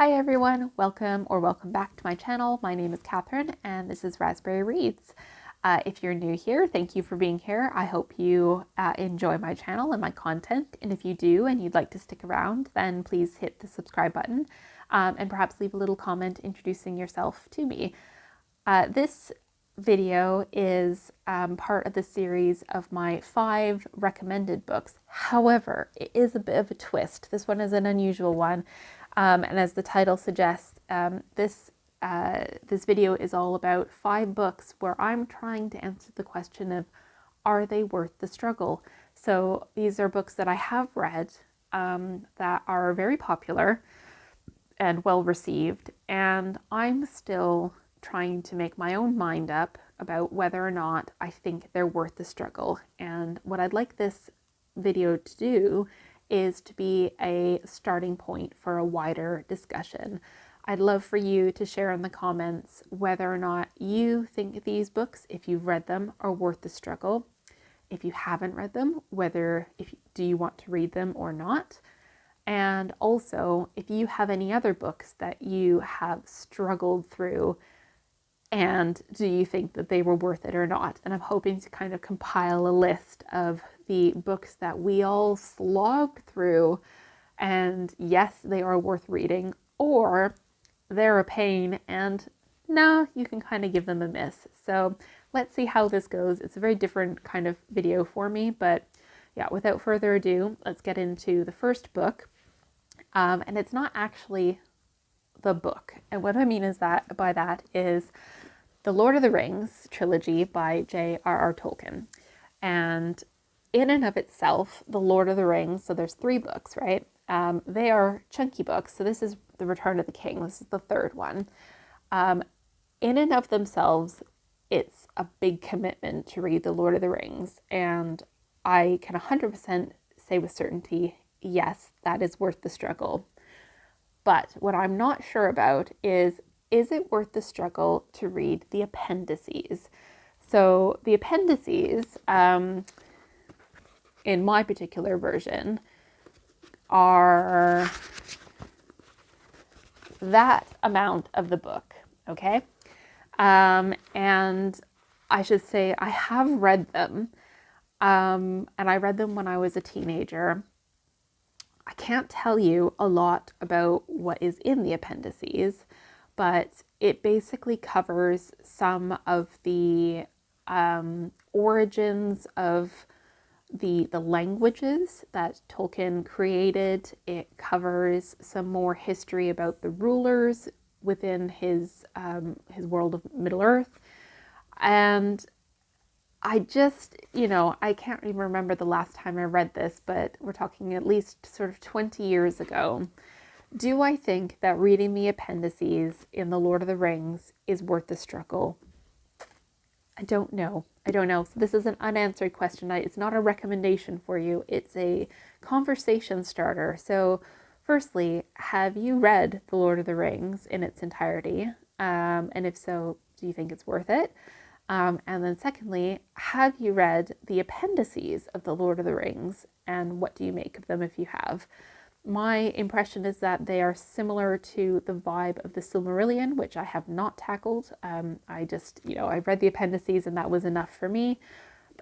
Hi everyone, welcome back to my channel. My name is Catherine and this is Raspberry Reads. If you're new here, thank you for being here. I hope you enjoy my channel and my content, and if you do and you'd like to stick around, then please hit the subscribe button and perhaps leave a little comment introducing yourself to me. This video is part of the series of my 5 recommended books. However, it is a bit of a twist. This one is an unusual one. And as the title suggests, this video is all about 5 books where I'm trying to answer the question of, are they worth the struggle? So these are books that I have read that are very popular and well received, and I'm still trying to make my own mind up about whether or not I think they're worth the struggle. And what I'd like this video to do is to be a starting point for a wider discussion. I'd love for you to share in the comments whether or not you think these books, if you've read them, are worth the struggle. If you haven't read them, do you want to read them or not? And also, if you have any other books that you have struggled through, and do you think that they were worth it or not? And I'm hoping to kind of compile a list of the books that we all slogged through, and yes, they are worth reading, or they're a pain and no, you can kind of give them a miss. So let's see how this goes. It's a very different kind of video for me, but yeah, without further ado, let's get into the first book. And it's not actually the book. And what I mean is that by that is the Lord of the Rings trilogy by JRR Tolkien. And in and of itself, the Lord of the Rings, so there's 3 books, right? They are chunky books. So this is The Return of the King. This is the 3rd one. In and of themselves, it's a big commitment to read the Lord of the Rings. And I can 100% say with certainty, yes, that is worth the struggle. But what I'm not sure about is it worth the struggle to read the appendices? So the appendices, in my particular version, are that amount of the book, okay? And I should say I have read them, and I read them when I was a teenager. I can't tell you a lot about what is in the appendices, but it basically covers some of the origins of the languages that Tolkien created. It covers some more history about the rulers within his world of Middle Earth. And I just, I can't even remember the last time I read this, but we're talking at least sort of 20 years ago. Do I think that reading the appendices in The Lord of the Rings is worth the struggle? I don't know. So this is an unanswered question. It's not a recommendation for you. It's a conversation starter. So firstly, have you read The Lord of the Rings in its entirety? And if so, do you think it's worth it? And then secondly, have you read the appendices of The Lord of the Rings, and what do you make of them if you have? My impression is that they are similar to the vibe of the Silmarillion, which I have not tackled. I just, I read the appendices and that was enough for me.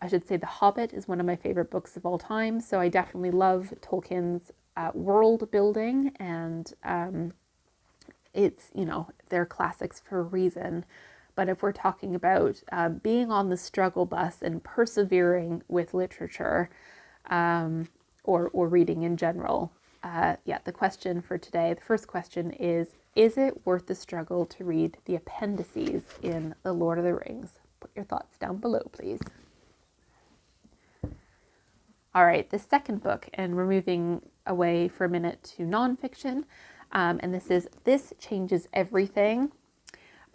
I should say The Hobbit is one of my favorite books of all time, so I definitely love Tolkien's world building, and it's, they're classics for a reason. But if we're talking about being on the struggle bus and persevering with literature, or reading in general, the question for today, the first question is it worth the struggle to read the appendices in The Lord of the Rings? Put your thoughts down below, please. All right, the second book, and we're moving away for a minute to nonfiction, and This Changes Everything,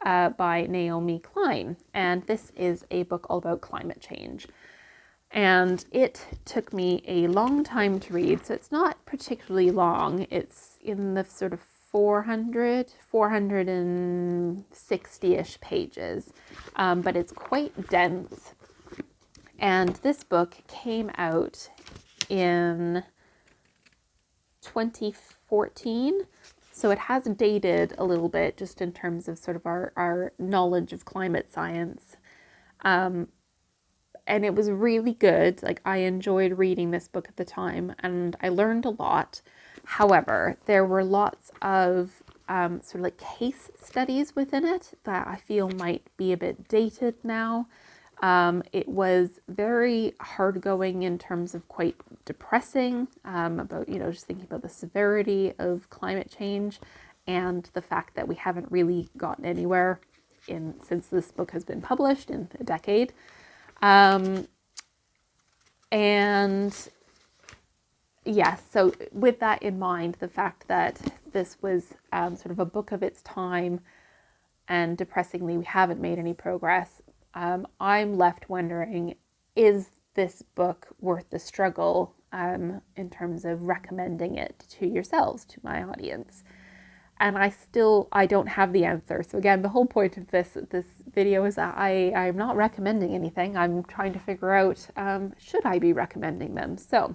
by Naomi Klein. And this is a book all about climate change. And it took me a long time to read, so it's not particularly long. It's in the sort of 460-ish pages, but it's quite dense. And this book came out in 2014, So it has dated a little bit just in terms of sort of our knowledge of climate science. And it was really good. Like, I enjoyed reading this book at the time and I learned a lot. However, there were lots of sort of like case studies within it that I feel might be a bit dated now. It was very hard going in terms of quite depressing, about, just thinking about the severity of climate change and the fact that we haven't really gotten anywhere since this book has been published in a decade. And yes, so with that in mind, the fact that this was sort of a book of its time and depressingly we haven't made any progress, I'm left wondering, is this book worth the struggle in terms of recommending it to yourselves, to my audience? And I don't have the answer. So again, the whole point of this video is that I'm not recommending anything. I'm trying to figure out, should I be recommending them? So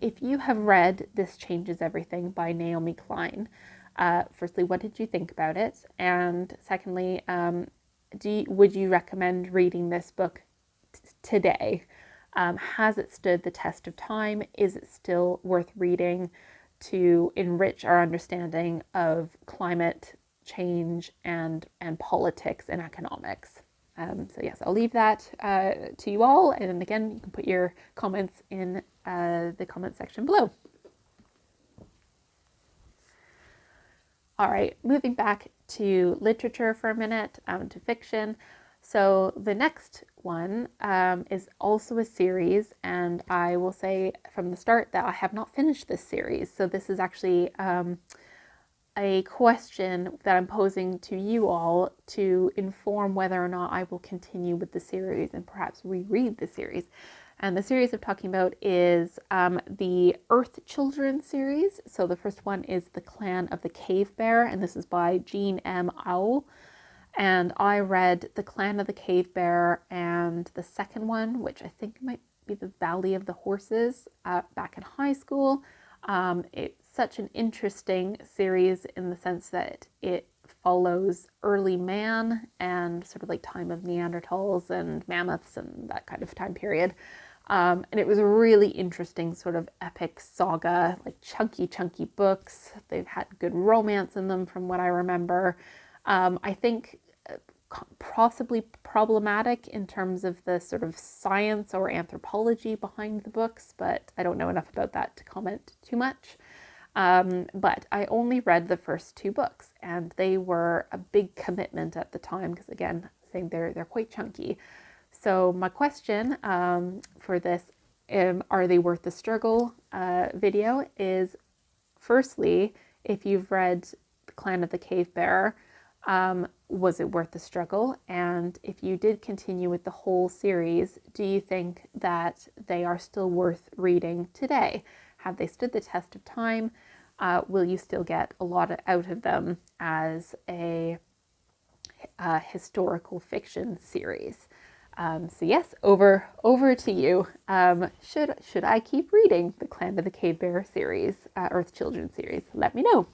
if you have read This Changes Everything by Naomi Klein, firstly, what did you think about it? And secondly, would you recommend reading this book today? Has it stood the test of time? Is it still worth reading to enrich our understanding of climate change and politics and economics? So yes, I'll leave that to you all. And again, you can put your comments in the comment section below. All right, moving back to literature for a minute, to fiction. So the next one is also a series, and I will say from the start that I have not finished this series. So this is actually a question that I'm posing to you all to inform whether or not I will continue with the series and perhaps reread the series. And the series I'm talking about is the Earth Children series. So the first one is The Clan of the Cave Bear, and this is by Jean M. Auel. And I read The Clan of the Cave Bear and the second one, which I think might be The Valley of the Horses, back in high school. It's such an interesting series in the sense that it follows early man and sort of like time of Neanderthals and mammoths and that kind of time period. And it was a really interesting sort of epic saga, like chunky books. They've had good romance in them from what I remember. I think possibly problematic in terms of the sort of science or anthropology behind the books, but I don't know enough about that to comment too much. But I only read the first two books and they were a big commitment at the time because, again, saying they're quite chunky. So my question for this Are They Worth the Struggle video is, firstly, if you've read The Clan of the Cave Bear, was it worth the struggle? And if you did continue with the whole series, do you think that they are still worth reading today? Have they stood the test of time? Will you still get a lot out of them as a historical fiction series? So yes, over to you. Should I keep reading the Clan of the Cave Bear series, Earth Children series? Let me know.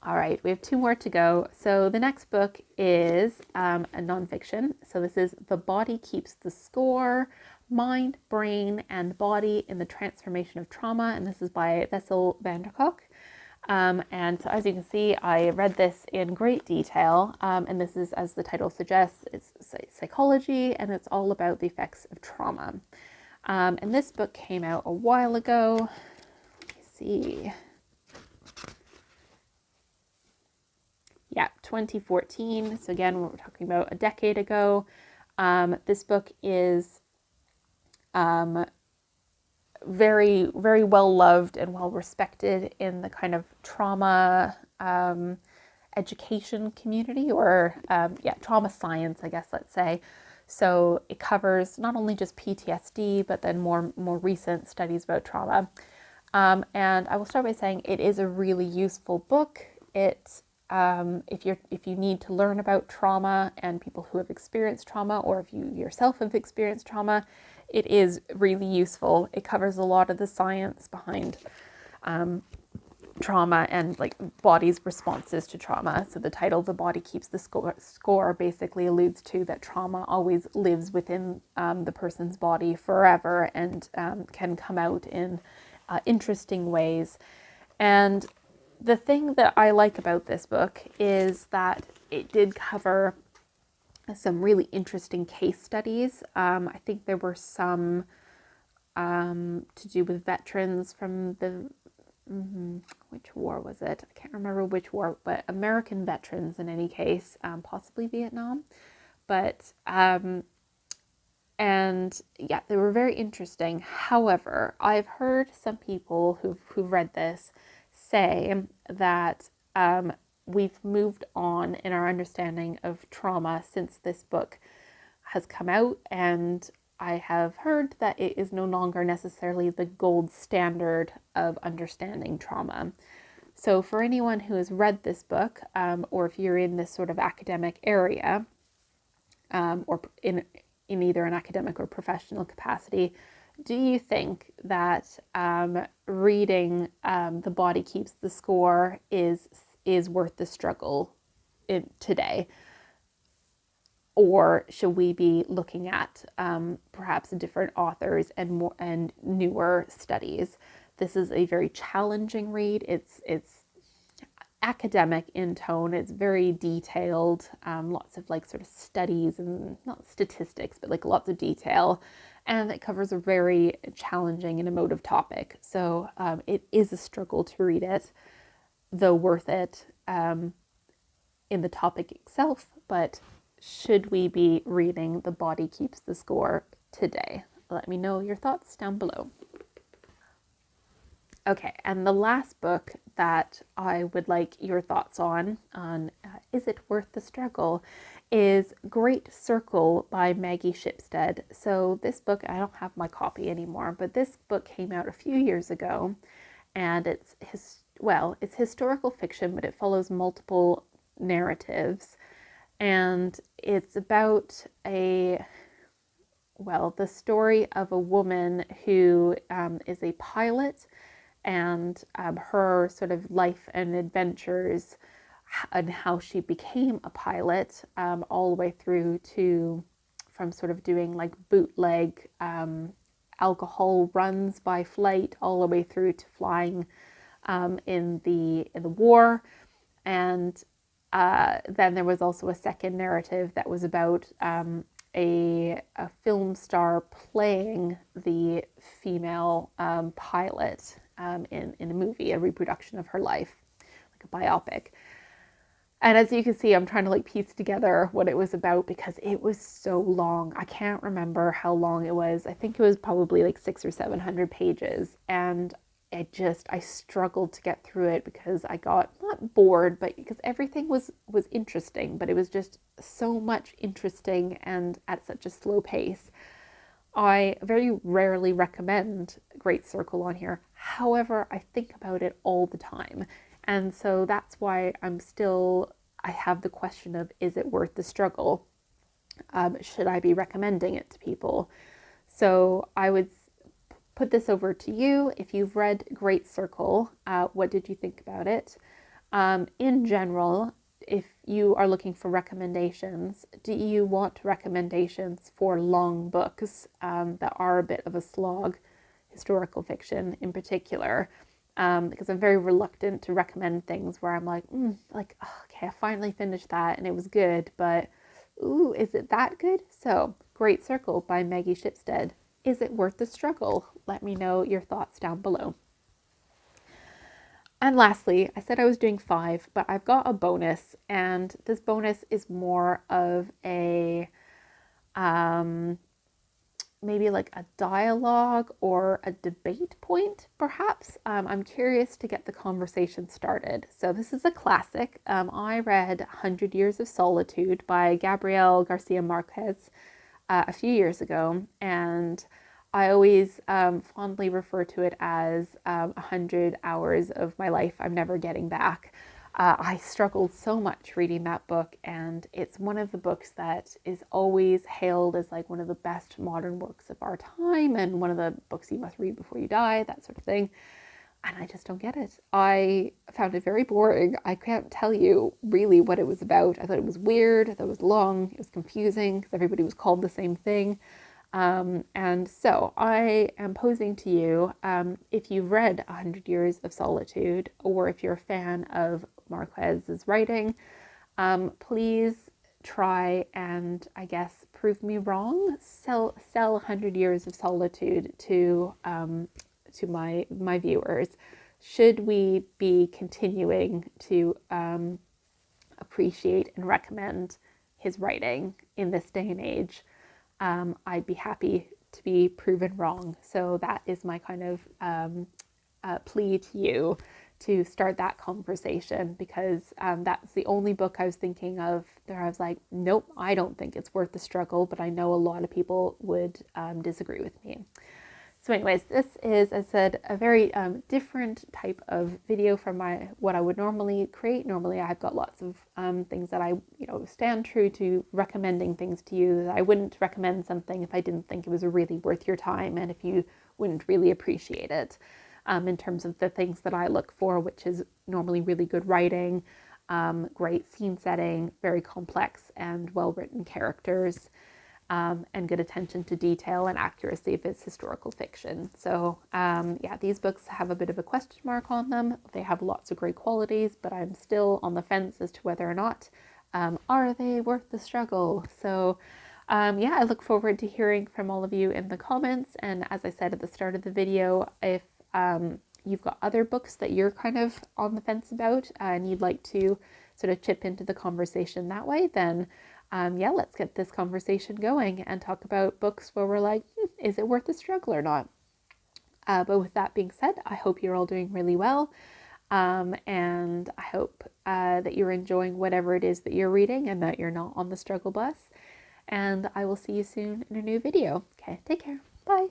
All right, we have two more to go. So the next book is a nonfiction. So this is The Body Keeps the Score, Mind, Brain, and Body in the Transformation of Trauma. And this is by Bessel. And so as you can see, I read this in great detail. And this is, as the title suggests, it's psychology, and it's all about the effects of trauma. And this book came out a while ago. Let me see. Yeah, 2014. So again, we're talking about a decade ago. This book is very, very well loved and well respected in the kind of trauma education community, or trauma science, I guess, let's say. So it covers not only just PTSD, but then more recent studies about trauma. And I will start by saying it is a really useful book. If you need to learn about trauma and people who have experienced trauma, or if you yourself have experienced trauma, it is really useful. It covers a lot of the science behind trauma and like body's responses to trauma. So the title, "The Body Keeps the Score," basically alludes to that trauma always lives within the person's body forever and can come out in interesting ways. And the thing that I like about this book is that it did cover some really interesting case studies. I think there were some to do with veterans from the which war was it? I can't remember which war, but American veterans in any case, possibly Vietnam. But and yeah, they were very interesting. However, I've heard some people who've read this say that we've moved on in our understanding of trauma since this book has come out, and I have heard that it is no longer necessarily the gold standard of understanding trauma. So for anyone who has read this book, or if you're in this sort of academic area, or in either an academic or professional capacity, do you think that reading "The Body Keeps the Score" is worth the struggle today? Or should we be looking at perhaps different authors and newer studies? This is a very challenging read. It's academic in tone. It's very detailed, lots of like sort of studies and not statistics, but like lots of detail. And it covers a very challenging and emotive topic. So it is a struggle to read it, though worth it in the topic itself. But should we be reading "The Body Keeps the Score" today? Let me know your thoughts down below. Okay, and the last book that I would like your thoughts on is it worth the struggle, is Great Circle by Maggie Shipstead. So this book, I don't have my copy anymore, but this book came out a few years ago, and it's historical fiction, but it follows multiple narratives. And it's about the story of a woman who is a pilot, and her sort of life and adventures and how she became a pilot, all the way through to from sort of doing like bootleg alcohol runs by flight, all the way through to flying in the war. And then there was also a second narrative that was about a film star playing the female pilot in a movie, a reproduction of her life, like a biopic. And as you can see, I'm trying to like piece together what it was about because it was so long. I can't remember how long it was. I think it was probably like 600 or 700 pages. And I struggled to get through it because I got not bored, but because everything was interesting, but it was just so much interesting and at such a slow pace. I very rarely recommend Great Circle on here. However, I think about it all the time. And so that's why I have the question of, is it worth the struggle? Should I be recommending it to people? So I would put this over to you. If you've read Great Circle, what did you think about it? In general, if you are looking for recommendations, do you want recommendations for long books that are a bit of a slog, historical fiction in particular? Because I'm very reluctant to recommend things where I'm like, okay, I finally finished that and it was good, but ooh, is it that good? So, Great Circle by Maggie Shipstead. Is it worth the struggle? Let me know your thoughts down below. And lastly, I said I was doing 5, but I've got a bonus, and this bonus is more of a maybe like a dialogue or a debate point, perhaps. I'm curious to get the conversation started. So this is a classic. I read 100 Years of Solitude by Gabriel Garcia Marquez a few years ago, and I always fondly refer to it as 100 hours of my life I'm never getting back. I struggled so much reading that book, and it's one of the books that is always hailed as like one of the best modern works of our time and one of the books you must read before you die, that sort of thing. and I just don't get it. I found it very boring. I can't tell you really what it was about. I thought it was weird, I thought it was long, it was confusing because everybody was called the same thing. And so I am posing to you, if you've read 100 Years of Solitude, or if you're a fan of Marquez's writing, please try and, I guess, prove me wrong. Sell 100 Years of Solitude to my viewers. Should we be continuing to appreciate and recommend his writing in this day and age? I'd be happy to be proven wrong. So that is my kind of plea to you to start that conversation, because that's the only book I was thinking of there. I was like, nope, I don't think it's worth the struggle, but I know a lot of people would disagree with me. So anyways, this is, as I said, a very different type of video from what I would normally create. Normally I've got lots of things that I stand true to recommending things to you. I wouldn't recommend something if I didn't think it was really worth your time and if you wouldn't really appreciate it, in terms of the things that I look for, which is normally really good writing, great scene setting, very complex and well-written characters, and good attention to detail and accuracy if it's historical fiction. So yeah, these books have a bit of a question mark on them. They have lots of great qualities, but I'm still on the fence as to whether or not are they worth the struggle. So yeah, I look forward to hearing from all of you in the comments. And as I said at the start of the video, if you've got other books that you're kind of on the fence about and you'd like to sort of chip into the conversation that way, then yeah, let's get this conversation going and talk about books where we're like, is it worth the struggle or not? But with that being said, I hope you're all doing really well. And I hope that you're enjoying whatever it is that you're reading and that you're not on the struggle bus. And I will see you soon in a new video. Okay, take care. Bye.